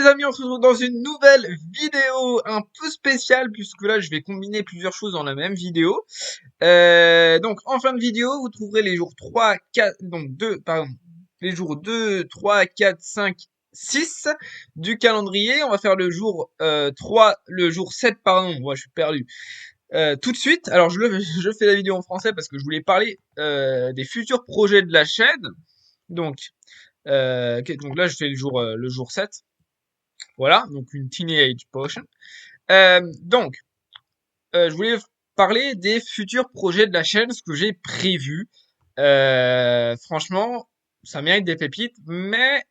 les amis, on se retrouve dans une nouvelle vidéo un peu spéciale puisque là je vais combiner plusieurs choses dans la même vidéo. Donc en fin de vidéo, vous trouverez les jours 3, 4, donc 2, pardon, les jours 2, 3, 4, 5, 6 du calendrier. On va faire le jour 3, le jour 7, pardon, moi je suis perdu. Tout de suite, alors je fais la vidéo en français parce que je voulais parler des futurs projets de la chaîne. Donc, donc là je fais le jour 7. Voilà, donc une Teenage Potion. Donc, je voulais parler des futurs projets de la chaîne, ce que j'ai prévu. Franchement, ça mérite des pépites, mais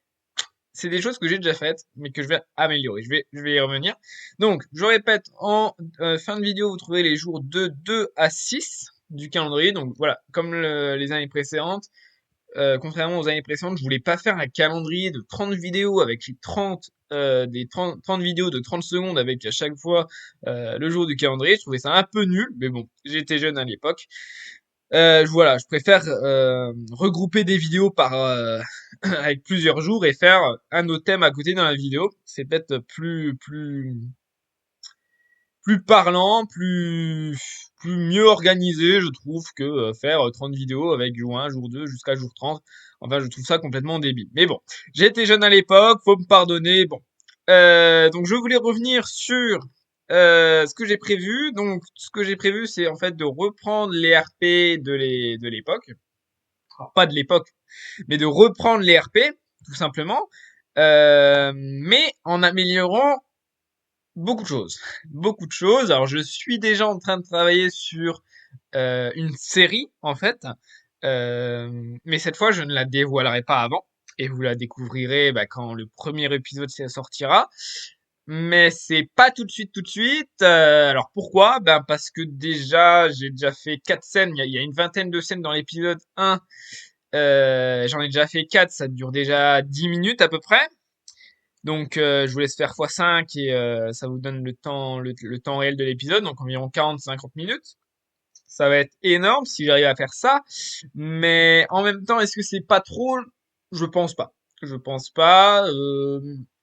c'est des choses que j'ai déjà faites, mais que je vais améliorer. Je vais y revenir. Donc, je répète, en fin de vidéo, vous trouverez les jours de 2 à 6 du calendrier. Donc voilà, comme les années précédentes, contrairement aux années précédentes, je voulais pas faire un calendrier de 30 vidéos avec les 30 vidéos de 30 secondes avec à chaque fois le jour du calendrier. Je trouvais ça un peu nul, mais bon, j'étais jeune à l'époque. Voilà, je préfère regrouper des vidéos par avec plusieurs jours et faire un autre thème à côté dans la vidéo. C'est peut-être plus parlant, plus mieux organisé, je trouve, que faire 30 vidéos avec jour 1, jour 2 jusqu'à jour 30. Enfin, je trouve ça complètement débile. Mais bon, j'étais jeune à l'époque, faut me pardonner. Bon, donc je voulais revenir sur ce que j'ai prévu. Donc, ce que j'ai prévu, c'est en fait de reprendre les RP de l'époque. Alors, pas de l'époque, mais de reprendre les RP, tout simplement. Mais en améliorant beaucoup de choses. Beaucoup de choses. Alors, je suis déjà en train de travailler sur une série, en fait. Mais cette fois, je ne la dévoilerai pas avant. Et vous la découvrirez bah, quand le premier épisode sortira. Mais c'est pas tout de suite, tout de suite. Alors pourquoi? Ben parce que déjà, j'ai déjà fait 4 scènes. Il y a une vingtaine de scènes dans l'épisode 1. J'en ai déjà fait 4. Ça dure déjà 10 minutes à peu près. Donc je vous laisse faire x5 et ça vous donne le temps réel de l'épisode, donc environ 40-50 minutes. Ça va être énorme si j'arrive à faire ça, mais en même temps, est-ce que c'est pas trop? Je pense pas. Je pense pas.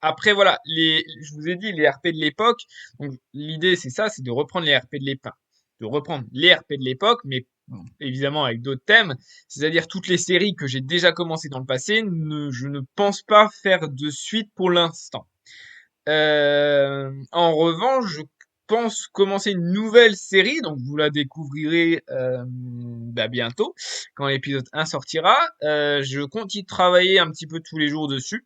Après voilà, je vous ai dit les RP de l'époque. Donc l'idée c'est ça, c'est de reprendre les RP de l'époque, mais bon, évidemment avec d'autres thèmes. C'est-à-dire toutes les séries que j'ai déjà commencées dans le passé, je ne pense pas faire de suite pour l'instant. En revanche, je pense commencer une nouvelle série, donc vous la découvrirez bah, bientôt, quand l'épisode 1 sortira. Je continue de travailler un petit peu tous les jours dessus,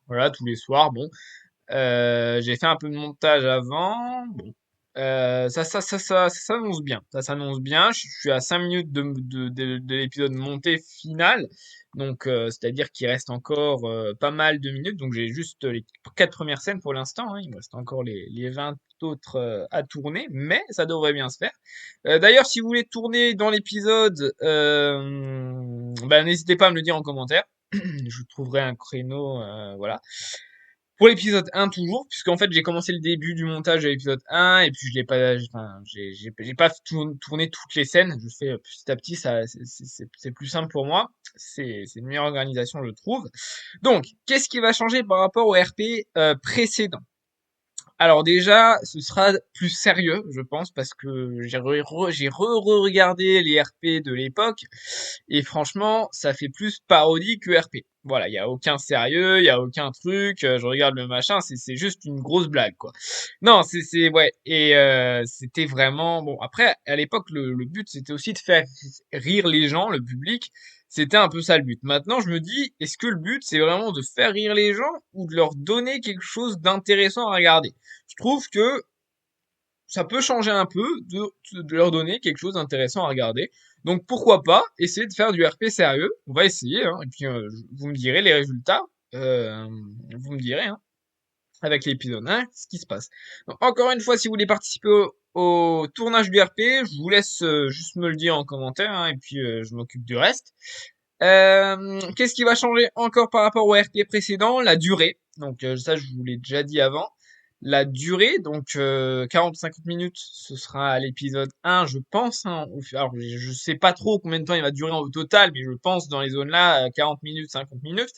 voilà, tous les soirs, bon. J'ai fait un peu de montage avant, bon. Ça s'annonce bien. Ça s'annonce bien. Je suis à 5 minutes de l'épisode monté final. Donc, c'est-à-dire qu'il reste encore pas mal de minutes. Donc, j'ai juste les 4 premières scènes pour l'instant, hein. Il me reste encore les 20 autres à tourner. Mais ça devrait bien se faire. D'ailleurs, si vous voulez tourner dans l'épisode, bah, n'hésitez pas à me le dire en commentaire. Je trouverai un créneau, voilà. Pour l'épisode 1 toujours, puisqu'en fait j'ai commencé le début du montage de l'épisode 1 et puis je l'ai pas, enfin, j'ai pas tourné toutes les scènes. Je fais petit à petit, ça, c'est plus simple pour moi. C'est une meilleure organisation, je trouve. Donc, qu'est-ce qui va changer par rapport au RP précédent? Alors déjà, ce sera plus sérieux, je pense, parce que j'ai re-regardé les RP de l'époque, et franchement, ça fait plus parodie que RP. Voilà, il y a aucun sérieux, il y a aucun truc, je regarde le machin, c'est juste une grosse blague, quoi. Non, ouais, et c'était vraiment, bon, après, à l'époque, le but, c'était aussi de faire rire les gens, le public, c'était un peu ça le but. Maintenant, je me dis, est-ce que le but, c'est vraiment de faire rire les gens ou de leur donner quelque chose d'intéressant à regarder? Je trouve que ça peut changer un peu de leur donner quelque chose d'intéressant à regarder. Donc pourquoi pas essayer de faire du RP sérieux? On va essayer, hein, et puis vous me direz les résultats. Euh, vous me direz, hein, avec l'épisode 1, ce qui se passe. Donc, encore une fois, si vous voulez participer au tournage du RP, je vous laisse juste me le dire en commentaire, hein, et puis je m'occupe du reste. Qu'est-ce qui va changer encore par rapport au RP précédent? La durée. Donc ça, je vous l'ai déjà dit avant. La durée, donc 40-50 minutes, ce sera à l'épisode 1, je pense, hein. Alors, je sais pas trop combien de temps il va durer au total, mais je pense dans les zones là, 40 minutes, 50 minutes.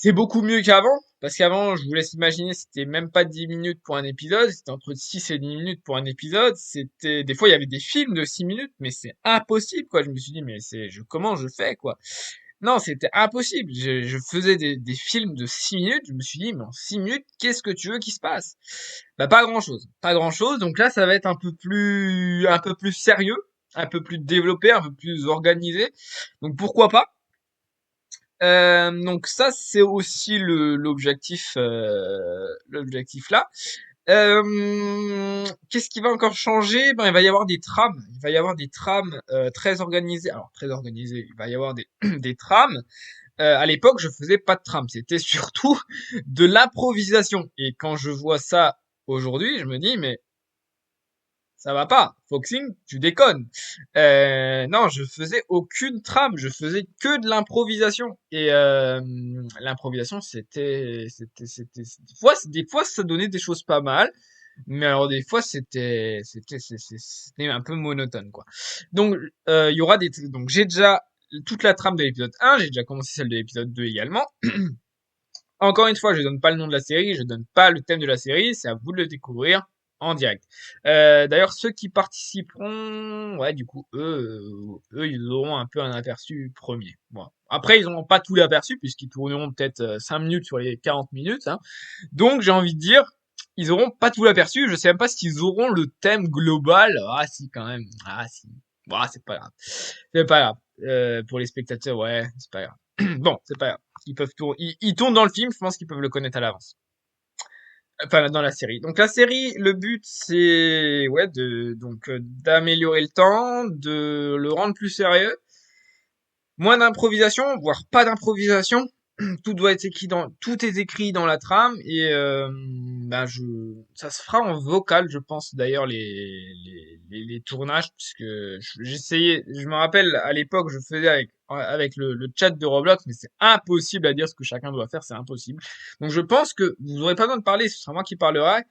C'est beaucoup mieux qu'avant, parce qu'avant, je vous laisse imaginer, c'était même pas 10 minutes pour un épisode, c'était entre 6 et 10 minutes pour un épisode. C'était, des fois, il y avait des films de 6 minutes, mais c'est impossible, quoi. Je me suis dit, mais comment je fais, quoi? Non, c'était impossible. Je faisais des films de 6 minutes, je me suis dit, mais en 6 minutes, qu'est-ce que tu veux qu'il se passe? Bah, pas grand-chose. Pas grand-chose. Donc là, ça va être un peu plus sérieux, un peu plus développé, un peu plus organisé. Donc pourquoi pas? Donc ça, c'est aussi l'objectif là. Qu'est-ce qui va encore changer? Ben, il va y avoir des trames. Il va y avoir des trames très organisées. Alors très organisées. Il va y avoir des des trames. À l'époque, je faisais pas de trame. C'était surtout de l'improvisation. Et quand je vois ça aujourd'hui, je me dis mais ça va pas. Foxing, tu déconnes. Non, je faisais aucune trame, je faisais que de l'improvisation. Et l'improvisation, des fois, ça donnait des choses pas mal, mais alors des fois, c'était un peu monotone, quoi. Donc, il y aura donc j'ai déjà toute la trame de l'épisode 1, j'ai déjà commencé celle de l'épisode 2 également. Encore une fois, je donne pas le nom de la série, je donne pas le thème de la série, c'est à vous de le découvrir en direct. D'ailleurs, ceux qui participeront, ouais, du coup, ils auront un peu un aperçu premier. Bon. Après, ils n'auront pas tout l'aperçu puisqu'ils tourneront peut-être 5 minutes sur les 40 minutes. Hein. Donc, j'ai envie de dire, ils auront pas tout l'aperçu. Je sais même pas s'ils auront le thème global. Ah si, quand même. Ah si. Bon, c'est pas grave. C'est pas grave. Pour les spectateurs, ouais, c'est pas grave. Bon, c'est pas grave. Ils tournent dans le film, je pense qu'ils peuvent le connaître à l'avance. Enfin, dans la série. Donc la série, le but c'est ouais d'améliorer le temps, de le rendre plus sérieux, moins d'improvisation, voire pas d'improvisation. Tout est écrit dans la trame et ça se fera en vocal, je pense d'ailleurs les tournages puisque je me rappelle à l'époque je faisais avec le chat de Roblox, mais c'est impossible à dire ce que chacun doit faire, c'est impossible. Donc je pense que vous n'aurez pas besoin de parler, ce sera moi qui parlerai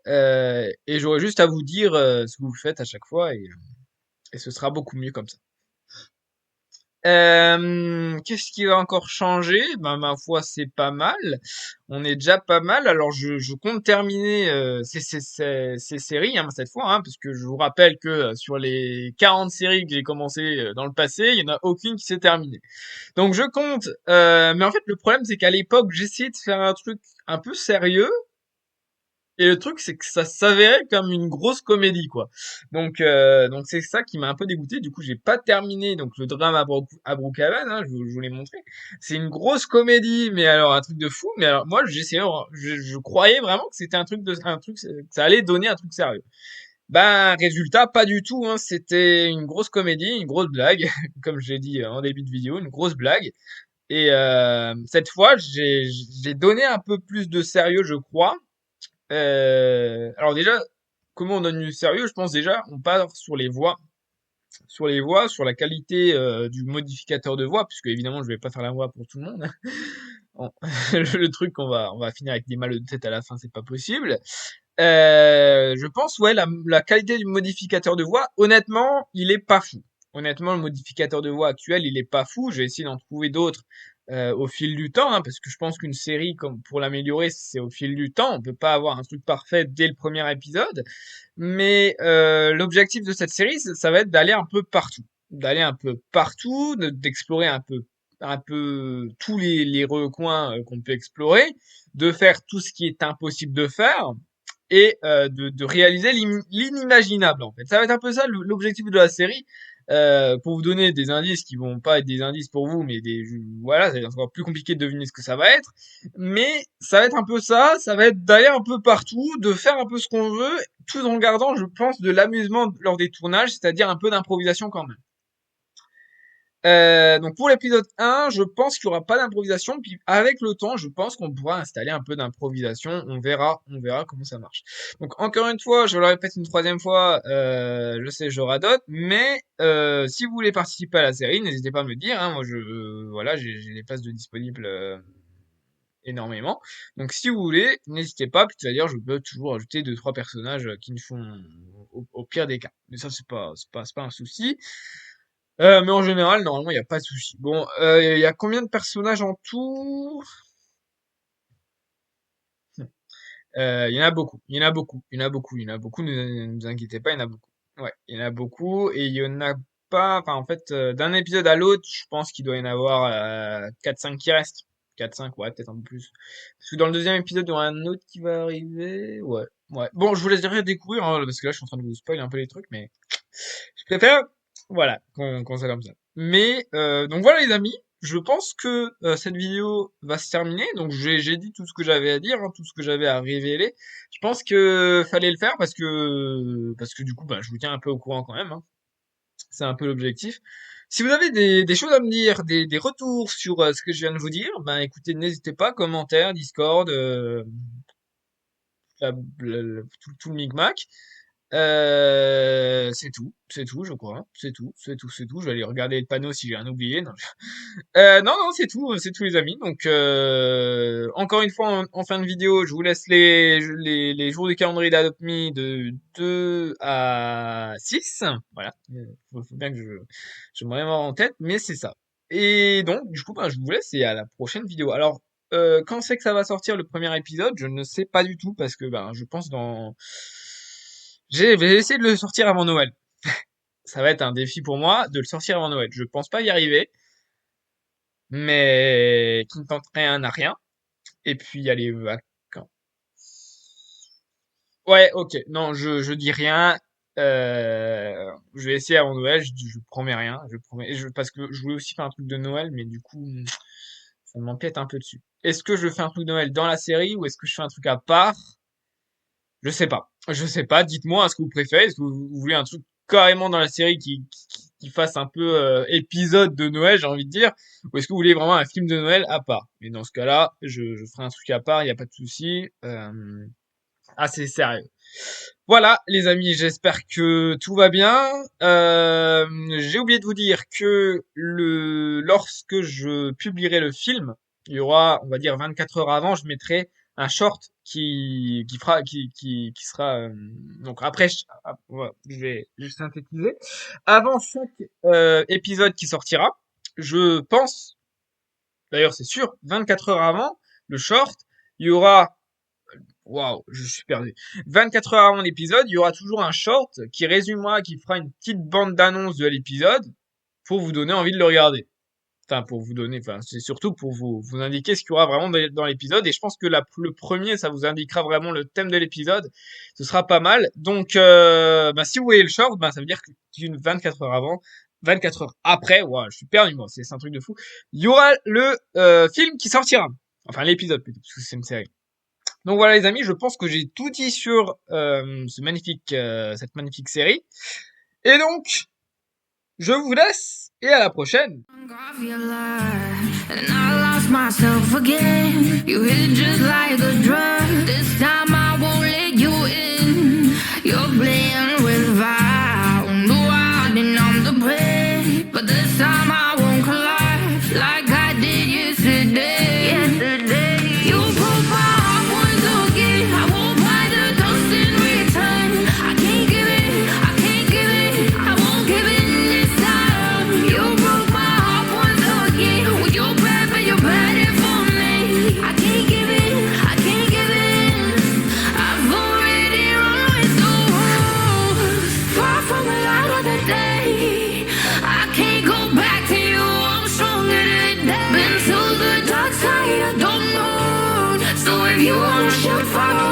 et j'aurai juste à vous dire ce que vous faites à chaque fois et ce sera beaucoup mieux comme ça. Qu'est-ce qui va encore changer? Ben, ma foi, c'est pas mal. On est déjà pas mal. Alors, je compte terminer ces séries hein, cette fois, hein, parce que je vous rappelle que sur les 40 séries que j'ai commencé dans le passé, il y en a aucune qui s'est terminée. Donc, je compte. Mais en fait, le problème, c'est qu'à l'époque, j'essayais de faire un truc un peu sérieux. Et le truc, c'est que ça s'avérait comme une grosse comédie, quoi. Donc c'est ça qui m'a un peu dégoûté. Du coup, j'ai pas terminé donc le drame à Brookhaven, hein, je vous l'ai montré. C'est une grosse comédie, mais alors un truc de fou. Mais alors moi, je croyais vraiment que c'était que ça allait donner un truc sérieux. Ben résultat, pas du tout. Hein. C'était une grosse comédie, une grosse blague, comme j'ai dit en début de vidéo, une grosse blague. Et cette fois, j'ai donné un peu plus de sérieux, je crois. Alors déjà, comment on donne du sérieux? Je pense déjà, on part sur la qualité du modificateur de voix, puisque évidemment, je vais pas faire la voix pour tout le monde. Bon, le truc, on va finir avec des mal de tête à la fin, c'est pas possible. Je pense, ouais, la qualité du modificateur de voix, honnêtement, il est pas fou. Honnêtement, le modificateur de voix actuel, il est pas fou. Je vais essayer d'en trouver d'autres au fil du temps, hein, parce que je pense qu'une série, comme pour l'améliorer, c'est au fil du temps. On peut pas avoir un truc parfait dès le premier épisode. Mais l'objectif de cette série, ça va être d'aller un peu partout, d'explorer un peu tous les recoins qu'on peut explorer, de faire tout ce qui est impossible de faire et de réaliser l'inimaginable en fait. Ça va être un peu ça l'objectif de la série. Pour vous donner des indices qui vont pas être des indices pour vous, mais voilà, c'est encore plus compliqué de deviner ce que ça va être. Mais ça va être un peu ça, ça va être d'aller un peu partout, de faire un peu ce qu'on veut, tout en gardant, je pense, de l'amusement lors des tournages, c'est-à-dire un peu d'improvisation quand même. Donc pour l'épisode 1, je pense qu'il y aura pas d'improvisation, puis avec le temps, je pense qu'on pourra installer un peu d'improvisation, on verra comment ça marche. Donc encore une fois, je le répète une troisième fois, je sais, je radote, mais si vous voulez participer à la série, n'hésitez pas à me le dire, hein, moi voilà, j'ai des places de disponibles énormément. Donc si vous voulez, n'hésitez pas, puis c'est-à-dire je peux toujours ajouter deux trois personnages qui me font au pire des cas. Mais ça c'est pas un souci. Mais en général, normalement, il n'y a pas de souci. Bon, il y a combien de personnages en tout? Il y en a beaucoup, il y en a beaucoup, il y en a beaucoup, il y en a beaucoup, ne vous inquiétez pas, il y en a beaucoup. Ouais, il y en a beaucoup et il y en a pas, enfin en fait, d'un épisode à l'autre, je pense qu'il doit y en avoir 4-5 qui restent. 4-5, ouais, peut-être un peu plus. Parce que dans le deuxième épisode, il y aura un autre qui va arriver. Ouais, ouais. Bon, je vous laisserai découvrir, hein, parce que là, je suis en train de vous spoiler un peu les trucs, mais je préfère, voilà, qu'on soit comme ça. Mais donc voilà les amis, je pense que cette vidéo va se terminer. Donc j'ai dit tout ce que j'avais à dire, hein, tout ce que j'avais à révéler. Je pense que fallait le faire parce que du coup, bah, je vous tiens un peu au courant quand même, hein. C'est un peu l'objectif. Si vous avez des choses à me dire, des retours sur ce que je viens de vous dire, ben écoutez, n'hésitez pas, commentaires, Discord, la- tout le micmac. C'est tout, je crois, hein. C'est tout, c'est tout, c'est tout. Je vais aller regarder le panneau si j'ai un oublié. Non, non, non, c'est tout les amis. Donc, encore une fois, en fin de vidéo, je vous laisse les jours du calendrier d'Adopt.me de 2 à 6. Voilà. Faut bien que je me remémore en tête, mais c'est ça. Et donc, du coup, ben, je vous laisse et à la prochaine vidéo. Alors, quand c'est que ça va sortir le premier épisode, je ne sais pas du tout parce que, ben, je pense vais essayer de le sortir avant Noël. Ça va être un défi pour moi de le sortir avant Noël. Je pense pas y arriver, mais qui ne tente rien n'a rien. Et puis il y a les vacances. Ouais, ok. Non, je dis rien. Je vais essayer avant Noël. Je promets rien. Je promets. Parce que je voulais aussi faire un truc de Noël, mais du coup, ça m'empiète un peu dessus. Est-ce que je fais un truc de Noël dans la série ou est-ce que je fais un truc à part? Je sais pas. Je sais pas. Dites-moi ce que vous préférez. Est-ce que vous voulez un truc carrément dans la série qui fasse un peu épisode de Noël, j'ai envie de dire, ou est-ce que vous voulez vraiment un film de Noël à part? Et dans ce cas-là, je ferai un truc à part. Il n'y a pas de souci. Assez sérieux. Voilà, les amis. J'espère que tout va bien. J'ai oublié de vous dire que lorsque je publierai le film, il y aura, on va dire 24 heures avant, je mettrai un short qui sera donc après ouais, je vais synthétiser avant chaque épisode qui sortira. Je pense, d'ailleurs c'est sûr, 24 heures avant le short, il y aura, waouh, je suis perdu. 24 heures avant l'épisode, il y aura toujours un short qui résumera, qui fera une petite bande d'annonce de l'épisode pour vous donner envie de le regarder. Enfin, pour vous donner, enfin, c'est surtout pour vous indiquer ce qu'il y aura vraiment dans l'épisode. Et je pense que le premier, ça vous indiquera vraiment le thème de l'épisode. Ce sera pas mal. Donc, bah, si vous voyez le short, bah, ça veut dire qu'une 24 heures avant, 24 heures après, ouais, je suis perdu, moi, c'est un truc de fou. Il y aura le film qui sortira. Enfin, l'épisode plutôt, parce que c'est une série. Donc voilà les amis, je pense que j'ai tout dit sur cette magnifique série. Et donc, je vous laisse et à la prochaine. And I lost myself again. You hit it just like a drug. This time I won't let you in. You're playing with fire. No, I didn't numb the pain, but this time I won't collapse like I did yesterday. Yesterday, you broke my heart once again. I won't buy the dust in return. I can't give it. I can't give it. I won't give it this time. You broke my heart once again. With your bad, but you're bad it for me. I can't give it. I can't give it. I've already run with the wolves. Far from the light of the day. I can't go back to you. I'm stronger than that. Been to the dark side of the moon. So if you wanna shoot fire.